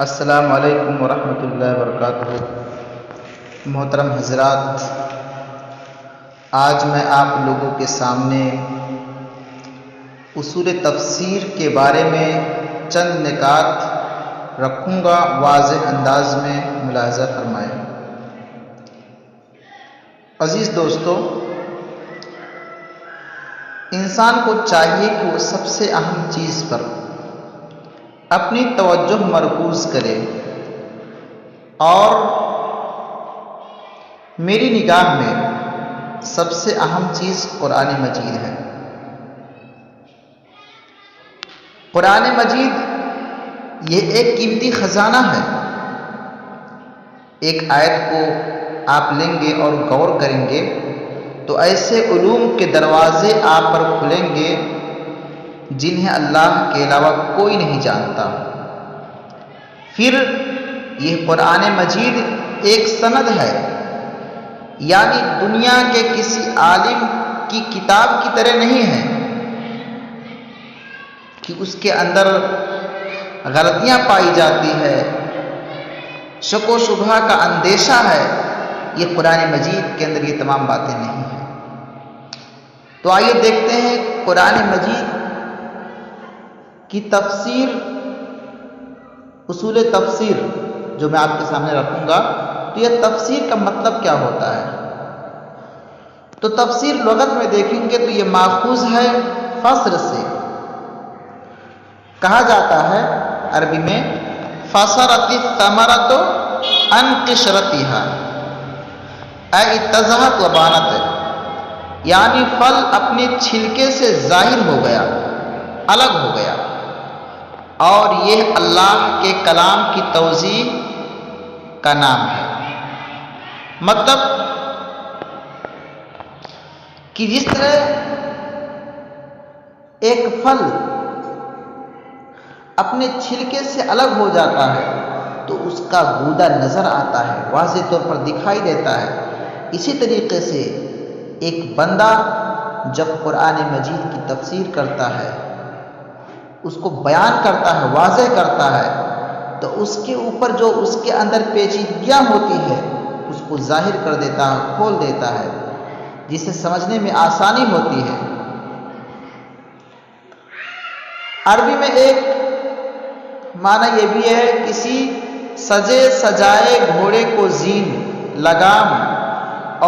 السلام علیکم ورحمۃ اللہ وبرکاتہ۔ محترم حضرات، آج میں آپ لوگوں کے سامنے اصول تفسیر کے بارے میں چند نکات رکھوں گا، واضح انداز میں ملاحظہ فرمائیں۔ عزیز دوستو، انسان کو چاہیے کہ وہ سب سے اہم چیز پر اپنی توجہ مرکوز کرے، اور میری نگاہ میں سب سے اہم چیز قرآن مجید ہے۔ قرآن مجید یہ ایک قیمتی خزانہ ہے۔ ایک آیت کو آپ لیں گے اور غور کریں گے تو ایسے علوم کے دروازے آپ پر کھلیں گے جنہیں اللہ کے علاوہ کوئی نہیں جانتا۔ پھر یہ قرآن مجید ایک سند ہے، یعنی دنیا کے کسی عالم کی کتاب کی طرح نہیں ہے کہ اس کے اندر غلطیاں پائی جاتی ہے، شک و شبہ کا اندیشہ ہے۔ یہ قرآن مجید کے اندر یہ تمام باتیں نہیں ہیں۔ تو آئیے دیکھتے ہیں قرآن مجید کی تفسیر، اصول تفسیر جو میں آپ کے سامنے رکھوں گا، تو یہ تفسیر کا مطلب کیا ہوتا ہے۔ تو تفسیر لغت میں دیکھیں گے تو یہ ماخوذ ہے فسر سے۔ کہا جاتا ہے عربی میں فسرت الثمرۃ عن قشرتها، اے اتضحت و بانت، یعنی پھل اپنے چھلکے سے ظاہر ہو گیا، الگ ہو گیا۔ اور یہ اللہ کے کلام کی توضیح کا نام ہے۔ مطلب کہ جس طرح ایک پھل اپنے چھلکے سے الگ ہو جاتا ہے تو اس کا گودا نظر آتا ہے، واضح طور پر دکھائی دیتا ہے، اسی طریقے سے ایک بندہ جب قرآن مجید کی تفسیر کرتا ہے، اس کو بیان کرتا ہے، واضح کرتا ہے، تو اس کے اوپر جو اس کے اندر پیچیدگیاں ہوتی ہے اس کو ظاہر کر دیتا ہے، کھول دیتا ہے، جسے سمجھنے میں آسانی ہوتی ہے۔ عربی میں ایک معنی یہ بھی ہے کسی سجے سجائے گھوڑے کو زین، لگام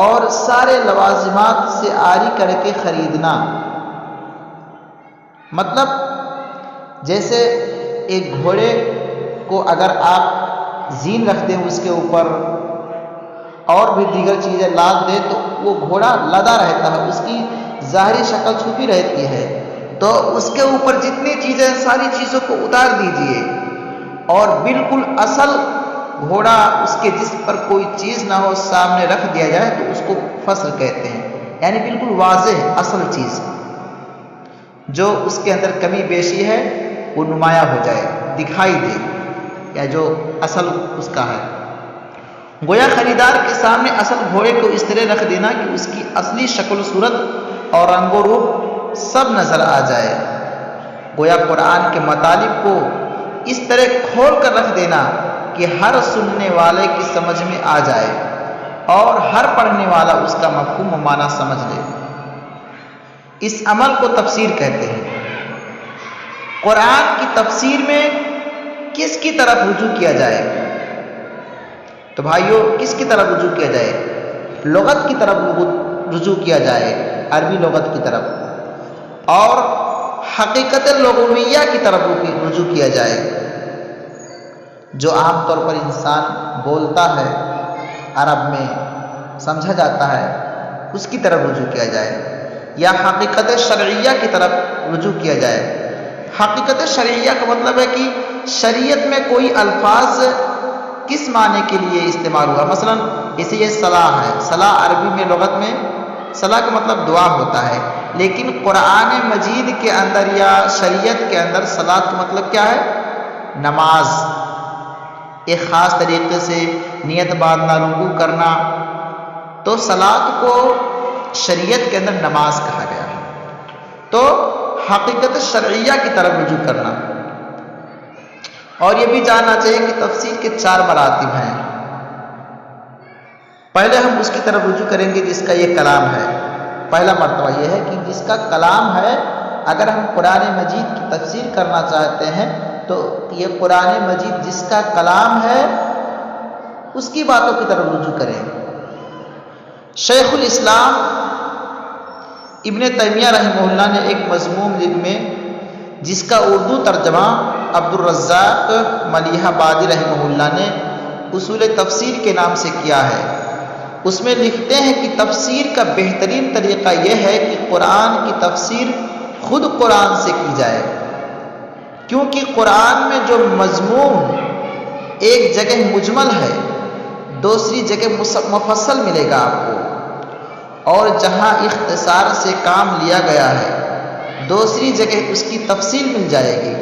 اور سارے لوازمات سے آری کر کے خریدنا۔ مطلب جیسے ایک گھوڑے کو اگر آپ زین رکھ دیں اس کے اوپر اور بھی دیگر چیزیں لاد دیں تو وہ گھوڑا لدا رہتا ہے، اس کی ظاہری شکل چھپی رہتی ہے۔ تو اس کے اوپر جتنی چیزیں، ساری چیزوں کو اتار دیجئے اور بالکل اصل گھوڑا، اس کے جسم پر کوئی چیز نہ ہو، سامنے رکھ دیا جائے تو اس کو فصل کہتے ہیں، یعنی بالکل واضح اصل چیز، جو اس کے اندر کمی بیشی ہے وہ نمایاں ہو جائے، دکھائی دے، یا جو اصل اس کا ہے۔ گویا خریدار کے سامنے اصل گھوڑے کو اس طرح رکھ دینا کہ اس کی اصلی شکل و صورت اور رنگ و روپ سب نظر آ جائے۔ گویا قرآن کے مطالب کو اس طرح کھول کر رکھ دینا کہ ہر سننے والے کی سمجھ میں آ جائے اور ہر پڑھنے والا اس کا مفہوم و معنی سمجھ لے۔ اس عمل کو تفسیر کہتے ہیں۔ قرآن کی تفسیر میں کس کی طرف رجوع کیا جائے؟ تو بھائیو، کس کی طرف رجوع کیا جائے؟ لغت کی طرف رجوع کیا جائے، عربی لغت کی طرف، اور حقیقت لغویہ کی طرف رجوع کیا جائے، جو عام طور پر انسان بولتا ہے، عرب میں سمجھا جاتا ہے، اس کی طرف رجوع کیا جائے، یا حقیقت شرعیہ کی طرف رجوع کیا جائے۔ حقیقت شرعیہ کا مطلب ہے کہ شریعت میں کوئی الفاظ کس معنی کے لیے استعمال ہوا۔ مثلا جیسے یہ صلاح ہے، صلاح عربی میں لغت میں صلاح کا مطلب دعا ہوتا ہے، لیکن قرآن مجید کے اندر یا شریعت کے اندر صلاح کا مطلب کیا ہے؟ نماز، ایک خاص طریقے سے نیت باندھنا، رکوع کرنا۔ تو صلاۃ کو شریعت کے اندر نماز کہا گیا ہے۔ تو حقیقت شرعیہ کی طرف رجوع کرنا۔ اور یہ بھی جاننا چاہیے کہ تفسیر کے 4 مراتب ہیں۔ پہلے ہم اس کی طرف رجوع کریں گے جس کا یہ کلام ہے۔ پہلا مرتبہ یہ ہے کہ جس کا کلام ہے، اگر ہم قرآن مجید کی تفسیر کرنا چاہتے ہیں تو یہ قرآن مجید جس کا کلام ہے اس کی باتوں کی طرف رجوع کریں۔ شیخ الاسلام ابن تیمیہ رحمہ اللہ نے ایک مضمون میں جس کا اردو ترجمہ عبدالرزاق ملیح آبادی رحمہ اللہ نے اصول تفسیر کے نام سے کیا ہے، اس میں لکھتے ہیں کہ تفسیر کا بہترین طریقہ یہ ہے کہ قرآن کی تفسیر خود قرآن سے کی جائے، کیونکہ قرآن میں جو مضمون ایک جگہ مجمل ہے دوسری جگہ مفصل ملے گا آپ کو، اور جہاں اختصار سے کام لیا گیا ہے دوسری جگہ اس کی تفصیل مل جائے گی۔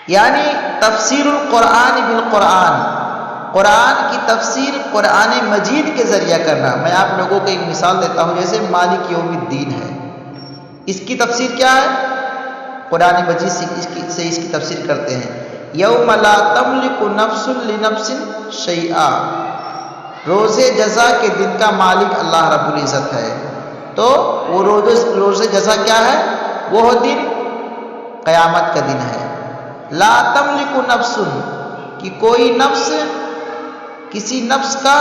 یعنی تفسیر القرآن بالقرآن، قرآن کی تفسیر قرآن مجید کے ذریعہ کرنا۔ میں آپ لوگوں کو ایک مثال دیتا ہوں، جیسے مالک یوم الدین ہے، اس کی تفسیر کیا ہے؟ قرآن مجید سے اس کی تفسیر کرتے ہیں، یوم لا تملک نفس لنفس شیئا، روز جزا کے دن کا مالک اللہ رب العزت ہے۔ تو وہ روز جزا کیا ہے؟ وہ دن قیامت کا دن ہے۔ لا تملک نفس، کہ کوئی نفس کسی نفس کا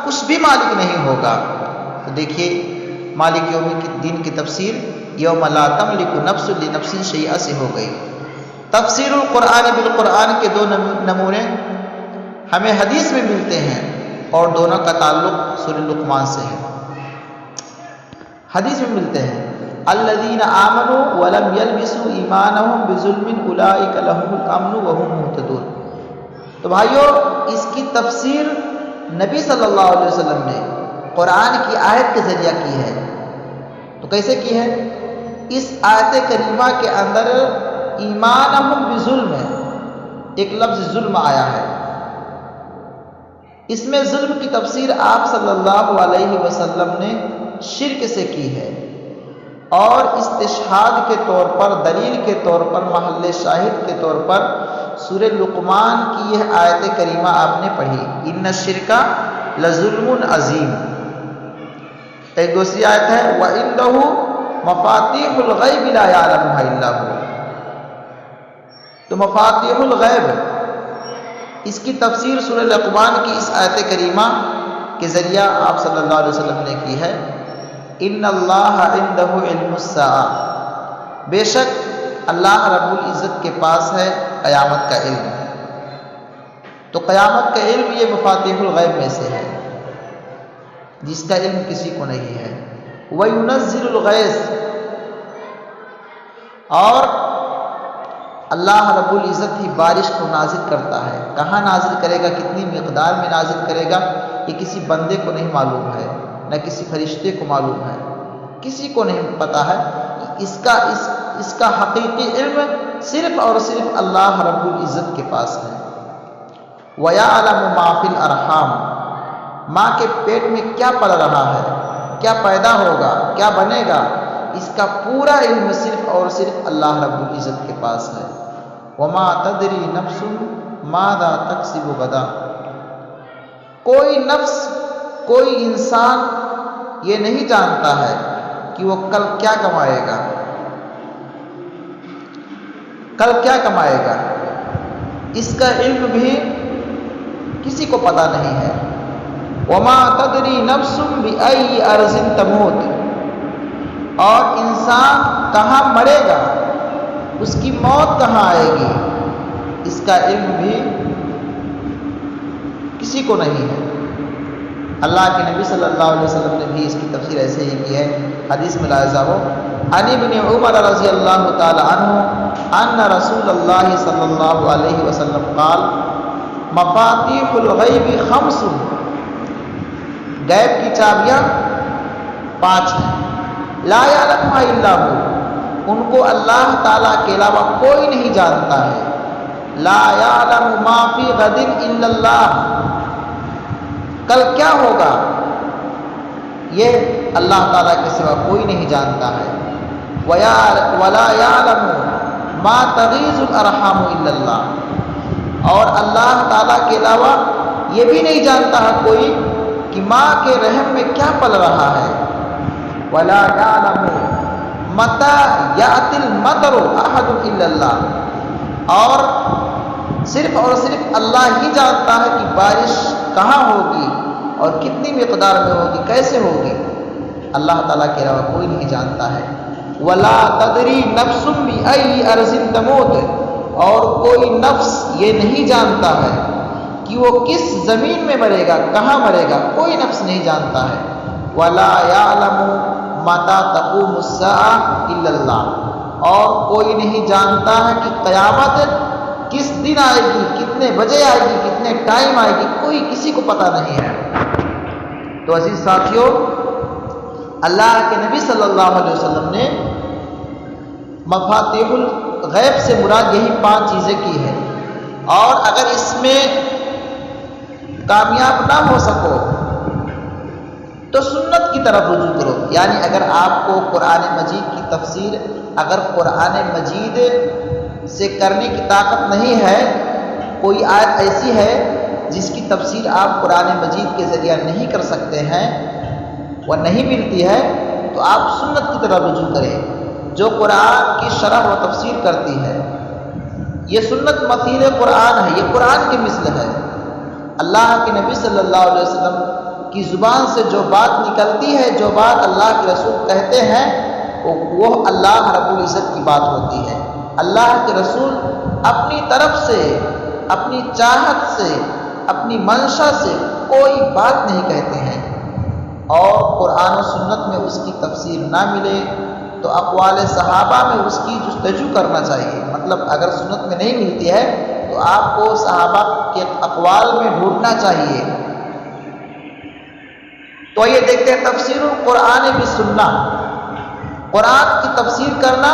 کچھ بھی مالک نہیں ہوگا۔ تو دیکھیے مالک یوم الدین کی تفسیر یوم لا تملک نفس لنفس شیئا سے ہو گئی۔ تفسیر القرآن بالقرآن کے 2 نمونے ہمیں حدیث میں ملتے ہیں اور دونوں کا تعلق سورہ لقمان سے ہے۔ حدیث میں ملتے ہیں الذین آمنوا ولم یلبسوا ایمانہم بظلم اولئک لہم الامن وہم مہتدون۔ تو بھائیو اس کی تفسیر نبی صلی اللہ علیہ وسلم نے قرآن کی آیت کے ذریعہ کی ہے۔ تو کیسے کی ہے؟ اس آیت کریمہ کے اندر ایمانہم بظلم ہے، ایک لفظ ظلم آیا ہے، اس میں ظلم کی تفسیر آپ صلی اللہ علیہ وسلم نے شرک سے کی ہے، اور استشہاد کے طور پر، دلیل کے طور پر، محل شاہد کے طور پر سورہ لقمان کی یہ آیت کریمہ آپ نے پڑھی، ان الشرک لظلم عظیم۔ ایک دوسری آیت ہے وَإِنَّهُ مَفَاتِيحُ الْغَيْبِ لَا يَعْلَمُهَا إِلَّا هُوَ۔ تو مفاتیح الغیب اس کی تفسیر سورہ لقمان کی اس آیت کریمہ کے ذریعہ آپ صلی اللہ علیہ وسلم نے کی ہے، ان اللہ عندہ علم الساعہ، بے شک اللہ رب العزت کے پاس ہے قیامت کا علم۔ تو قیامت کا علم یہ مفاتیح الغیب میں سے ہے جس کا علم کسی کو نہیں ہے۔ وَيُنَزِّلُ الْغَيْثَ، اور اللہ رب العزت ہی بارش کو نازل کرتا ہے۔ کہاں نازل کرے گا، کتنی مقدار میں نازل کرے گا، یہ کسی بندے کو نہیں معلوم ہے، نہ کسی فرشتے کو معلوم ہے، کسی کو نہیں پتا ہے۔ اس کا حقیقی علم صرف اور صرف اللہ رب العزت کے پاس ہے۔ وَيَعْلَمُ مَا فِي الْأَرْحَامِ، ماں کے پیٹ میں کیا پڑ رہا ہے، کیا پیدا ہوگا، کیا بنے گا، اس کا پورا علم صرف اور صرف اللہ رب العزت کے پاس ہے۔ وَمَا تَدْرِي نَفْسٌ مَاذَا تَكْسِبُ غَدًا، کوئی نفس، کوئی انسان یہ نہیں جانتا ہے کہ وہ کل کیا کمائے گا، کل کیا کمائے گا، اس کا علم بھی کسی کو پتا نہیں ہے۔ وَمَا تَدْرِي نَفْسٌ بِأَيِّ أَرْضٍ تَمُوتُ، اور انسان کہاں مرے گا، اس کی موت کہاں آئے گی، اس کا علم بھی کسی کو نہیں ہے۔ اللہ کے نبی صلی اللہ علیہ وسلم نے بھی اس کی تفسیر ایسے ہی کی ہے، حدیث میں لاحظہ ہو عن ابن عمر رضی اللہ تعالی عنہ ان رسول اللہ صلی اللہ علیہ وسلم قال مفاتیح الغیب خمس، غیب کی چابیاں 5 ہیں، لا یعلمها الا هو، ان کو اللہ تعالیٰ کے علاوہ کوئی نہیں جانتا ہے۔ لا یعلم ما فی غد الا اللہ، کل کیا ہوگا یہ اللہ تعالیٰ کے سوا کوئی نہیں جانتا ہے۔ وَلَا يَعْلَمُ ما تغیظ الارحام الا اللہ، اور اللہ تعالیٰ کے علاوہ یہ بھی نہیں جانتا ہے کوئی کہ ماں کے رحم میں کیا پل رہا ہے۔ ولا یعلم متی یأتی المطر احد الا اللہ، اور صرف اللہ ہی جانتا ہے کہ بارش کہاں ہوگی اور کتنی مقدار میں ہوگی، کیسے ہوگی، اللہ تعالیٰ کے علاوہ کوئی نہیں جانتا ہے۔ ولا تدری نفس بأی ارض تموت، اور کوئی نفس یہ نہیں جانتا ہے کہ وہ کس زمین میں مرے گا، کہاں مرے گا، کوئی نفس نہیں جانتا ہے۔ ولا یعلم متی تقوم الساعة الا اللہ، اور کوئی نہیں جانتا ہے کہ قیامت کس دن آئے گی، کتنے بجے آئے گی، کتنے ٹائم آئے گی، کوئی کسی کو پتہ نہیں ہے۔ تو عزیز ساتھیوں، اللہ کے نبی صلی اللہ علیہ وسلم نے مفاتیح الغیب سے مراد یہی 5 چیزیں کی ہے، اور اگر اس میں کامیاب نہ ہو سکو تو سنت کی طرف رجوع کرو۔ یعنی اگر آپ کو قرآن مجید کی تفسیر، اگر قرآن مجید سے کرنے کی طاقت نہیں ہے، کوئی آیت ایسی ہے جس کی تفسیر آپ قرآن مجید کے ذریعہ نہیں کر سکتے ہیں، وہ نہیں ملتی ہے، تو آپ سنت کی طرف رجوع کریں جو قرآن کی شرح و تفسیر کرتی ہے۔ یہ سنت مثیل قرآن ہے، یہ قرآن کی مثل ہے۔ اللہ کے نبی صلی اللہ علیہ وسلم کی زبان سے جو بات نکلتی ہے، جو بات اللہ کے رسول کہتے ہیں، وہ اللہ رب العزت کی بات ہوتی ہے۔ اللہ کے رسول اپنی طرف سے، اپنی چاہت سے، اپنی منشا سے کوئی بات نہیں کہتے ہیں، اور قرآن و سنت میں اس کی تفسیر نہ ملے تو اقوال صحابہ میں اس کی جستجو کرنا چاہیے۔ مطلب اگر سنت میں نہیں ملتی ہے تو آپ کو صحابہ کے اقوال میں ڈھونڈنا چاہیے۔ تو یہ دیکھتے ہیں تفسیر القرآن بالسنہ، قرآن کی تفسیر کرنا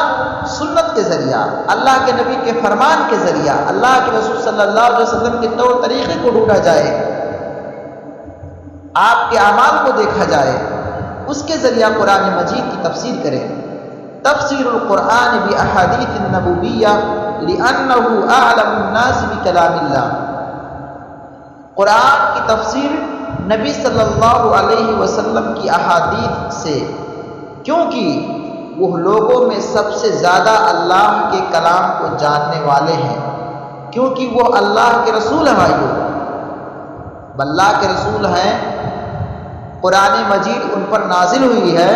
سنت کے ذریعہ، اللہ کے نبی کے فرمان کے ذریعہ، اللہ کے رسول صلی اللہ علیہ وسلم کے طور طریقے کو ڈھونڈا جائے، آپ کے اعمال کو دیکھا جائے، اس کے ذریعہ قرآن مجید کی تفسیر کریں۔ تفسیر القرآن باحادیث النبویہ لأنہ اعلم الناس بکلام اللہ، قرآن کی تفسیر نبی صلی اللہ علیہ وسلم کی احادیث سے، کیونکہ وہ لوگوں میں سب سے زیادہ اللہ کے کلام کو جاننے والے ہیں، کیونکہ وہ اللہ کے رسول ہیں۔ بھائیو، اللہ کے رسول ہیں، قرآن مجید ان پر نازل ہوئی ہے،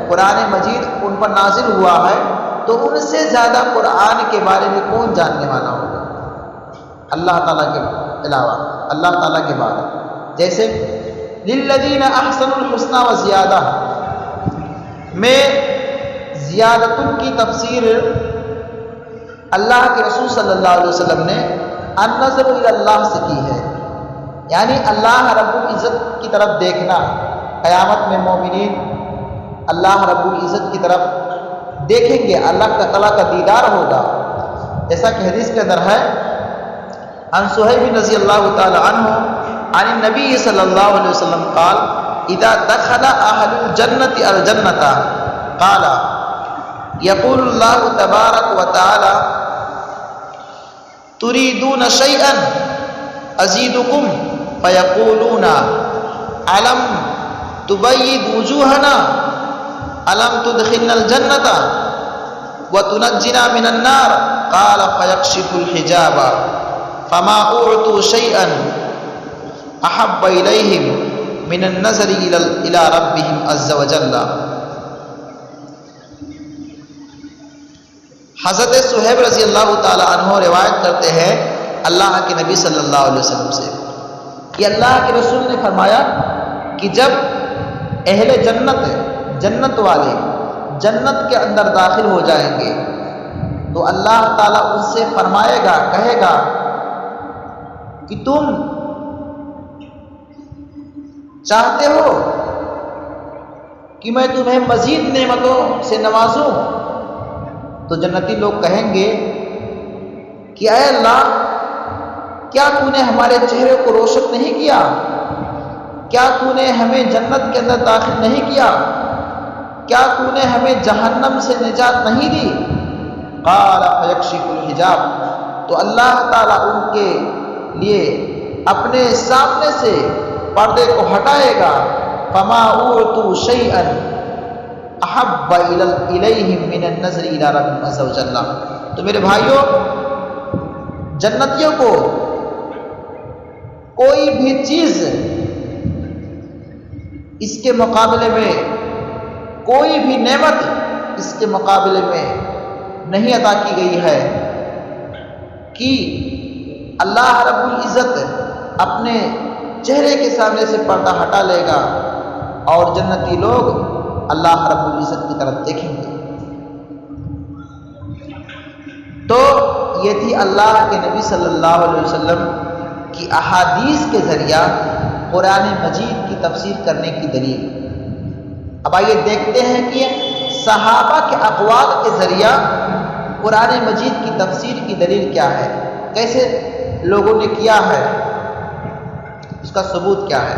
قرآن مجید ان پر نازل ہوا ہے، تو ان سے زیادہ قرآن کے بارے میں کون جاننے والا ہوگا اللہ تعالیٰ کے علاوہ، اللہ تعالیٰ کے بعد۔ جیسے للذین احسنوا الحسنى وزیادہ میں زیادت کی تفسیر اللہ کے رسول صلی اللہ علیہ وسلم نے النظر الی اللہ سے کی ہے، یعنی اللہ رب العزت کی طرف دیکھنا۔ قیامت میں مومنین اللہ رب العزت کی طرف دیکھیں گے، اللہ تعالیٰ کا دیدار ہوگا، جیسا کہ حدیث کے اندر ہے عن صہیب رضی اللہ تعالی عنہ عن النبی صلی اللہ علیہ وسلم قال اذا دخل اہل الجنت الجنت قال یقول اللہ تبارک وتعالی تريدون شيئا ازيدكم فيقولون الم تبيض وجوهنا الم تدخلنا الجنة وتنجنا من النار قال فيكشف الحجاب فما اعطوا شيئا احب اليهم من النظر الى ربهم عز وجل۔ حضرت صہیب رضی اللہ تعالی عنہ روایت کرتے ہیں اللہ کے نبی صلی اللہ علیہ وسلم سے کہ اللہ کے رسول نے فرمایا کہ جب اہل جنت والے جنت کے اندر داخل ہو جائیں گے تو اللہ تعالیٰ ان سے فرمائے گا، کہے گا کہ تم چاہتے ہو کہ میں تمہیں مزید نعمتوں سے نوازوں؟ تو جنتی لوگ کہیں گے کہ اے اللہ، کیا تو نے ہمارے چہرے کو روشن نہیں کیا؟ کیا تو نے ہمیں جنت کے اندر داخل نہیں کیا؟ کیا تو نے ہمیں جہنم سے نجات نہیں دی؟ قال فیکشف الحجاب، تو اللہ تعالیٰ ان کے لیے اپنے سامنے سے پردے کو ہٹائے گا. فما اعطوا شیئا احب الیہم من النظر الی ربہم عز وجل. تو میرے بھائیوں، جنتیوں کو کوئی بھی چیز اس کے مقابلے میں، کوئی بھی نعمت اس کے مقابلے میں نہیں عطا کی گئی ہے کہ اللہ رب العزت اپنے چہرے کے سامنے سے پردہ ہٹا لے گا اور جنتی لوگ اللہ رب العزت کی طرف دیکھیں گے. تو یہ تھی اللہ کے نبی صلی اللہ علیہ وسلم کی احادیث کے ذریعہ قرآن مجید کی تفسیر کرنے کی دلیل. اب آئیے دیکھتے ہیں کہ صحابہ کے اقوال کے ذریعہ قرآن مجید کی تفسیر کی دلیل کیا ہے، کیسے لوگوں نے کیا ہے، اس کا ثبوت کیا ہے.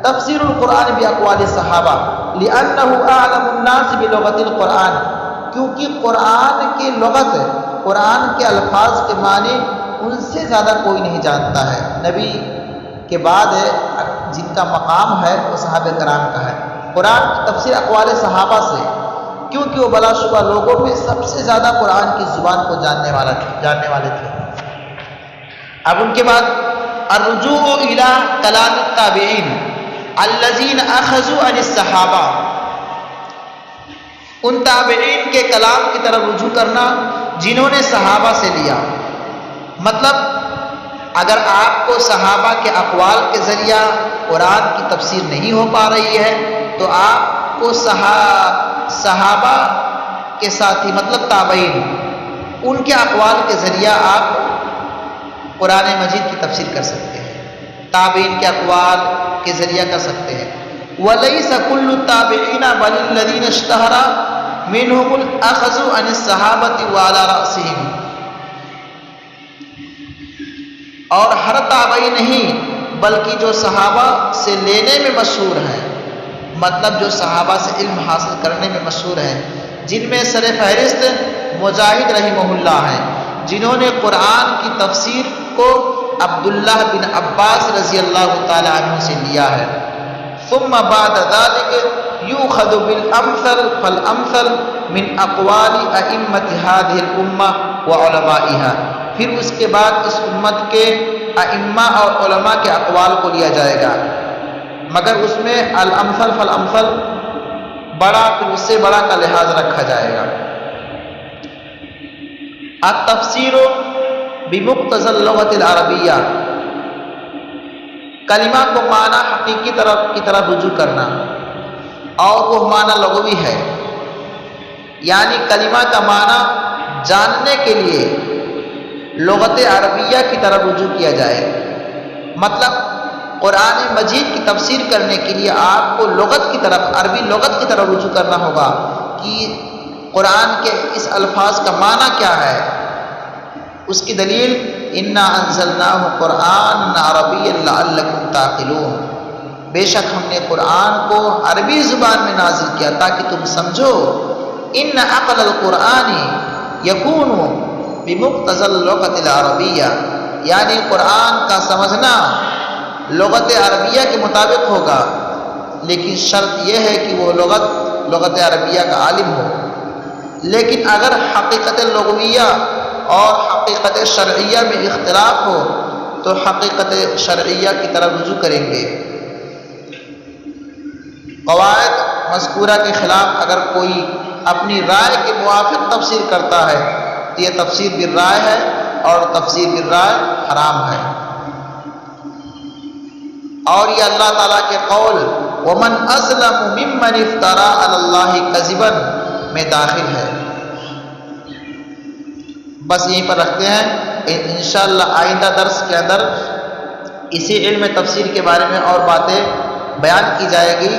تفسیر القرآن باقوال صحابہ لأنه اعلم الناس بلغت القرآن، کیونکہ قرآن کی لغت، قرآن کے الفاظ کے معنی ان سے زیادہ کوئی نہیں جانتا ہے. نبی کے بعد جن کا مقام ہے وہ صحابہ کرام کا ہے. قرآن کی تفسیر اقوال صحابہ سے، کیونکہ وہ بلا شبہ لوگوں میں سب سے زیادہ قرآن کی زبان کو جاننے والے تھے. اب ان کے بعد الرجوع الی کلام التابعین الذین اخذوا عن الصحابہ، ان تابعین کے کلام کی طرف رجوع کرنا جنہوں نے صحابہ سے لیا. مطلب اگر آپ کو صحابہ کے اقوال کے ذریعہ قرآن کی تفسیر نہیں ہو پا رہی ہے تو آپ کو صحابہ کے ساتھی مطلب تابعین، ان کے اقوال کے ذریعہ آپ قرآن مجید کی تفسیر کر سکتے ہیں، تابعین کے اقوال کے ذریعہ کر سکتے ہیں. وَلَيْسَ كُلُّ التَّابِعِينَ بَلِ الَّذِينَ اشْتَهَرَ مِنْهُمُ الْأَخْذُ عَنِ الصَّحَابَةِ وَعَلَى رَأْسِهِمْ، اور ہر تابعی نہیں بلکہ جو صحابہ سے لینے میں مشہور ہیں، مطلب جو صحابہ سے علم حاصل کرنے میں مشہور ہیں، جن میں سر فہرست مجاہد رحمہ اللہ ہیں، جنہوں نے قرآن کی تفسیر کو عبداللہ بن عباس رضی اللہ تعالی عنہ سے لیا ہے. ثم بعد ذلك یؤخذ بالامثل فالامثل من اقوال ائمة هذه الامة وعلمائها، پھر اس کے بعد اس امت کے ائمہ اور علماء کے اقوال کو لیا جائے گا، مگر اس میں الامثل فالامثل بڑا پھر اس سے بڑا کا لحاظ رکھا جائے گا. التفسیر بمقتضى اللغة العربیہ، کلمہ کو معنی حقیقی کی طرف رجوع کرنا، اور وہ معنی لغوی ہے، یعنی کلمہ کا معنی جاننے کے لیے لغت عربیہ کی طرف رجوع کیا جائے. مطلب قرآن مجید کی تفسیر کرنے کے لیے آپ کو لغت کی طرف، عربی لغت کی طرف رجوع کرنا ہوگا کہ قرآن کے اس الفاظ کا معنی کیا ہے. اس کی دلیل انا انزلناہ قرآن عربیا لعلکم تعقلون، بے شک ہم نے قرآن کو عربی زبان میں نازل کیا تاکہ تم سمجھو. ان عقل القرآن یکون بمقتضى اللغة العربیہ، یعنی قرآن کا سمجھنا لغت عربیہ کے مطابق ہوگا، لیکن شرط یہ ہے کہ وہ لغت عربیہ کا عالم ہو. لیکن اگر حقیقت لغویہ اور حقیقت شرعیہ میں اختلاف ہو تو حقیقت شرعیہ کی طرف رجوع کریں گے. قواعد مذکورہ کے خلاف اگر کوئی اپنی رائے کے موافق تفسیر کرتا ہے تو یہ تفسیر بالرائے ہے اور تفسیر بالرائے حرام ہے. اور یہ اللہ تعالیٰ کے قول وَمَنْ أَظْلَمُ مِمَّنِ افْتَرَىٰ عَلَى اللَّهِ كَذِبًا میں داخل ہے. بس یہیں پر رکھتے ہیں، انشاءاللہ آئندہ درس کے اندر اسی علم تفسیر کے بارے میں اور باتیں بیان کی جائے گی.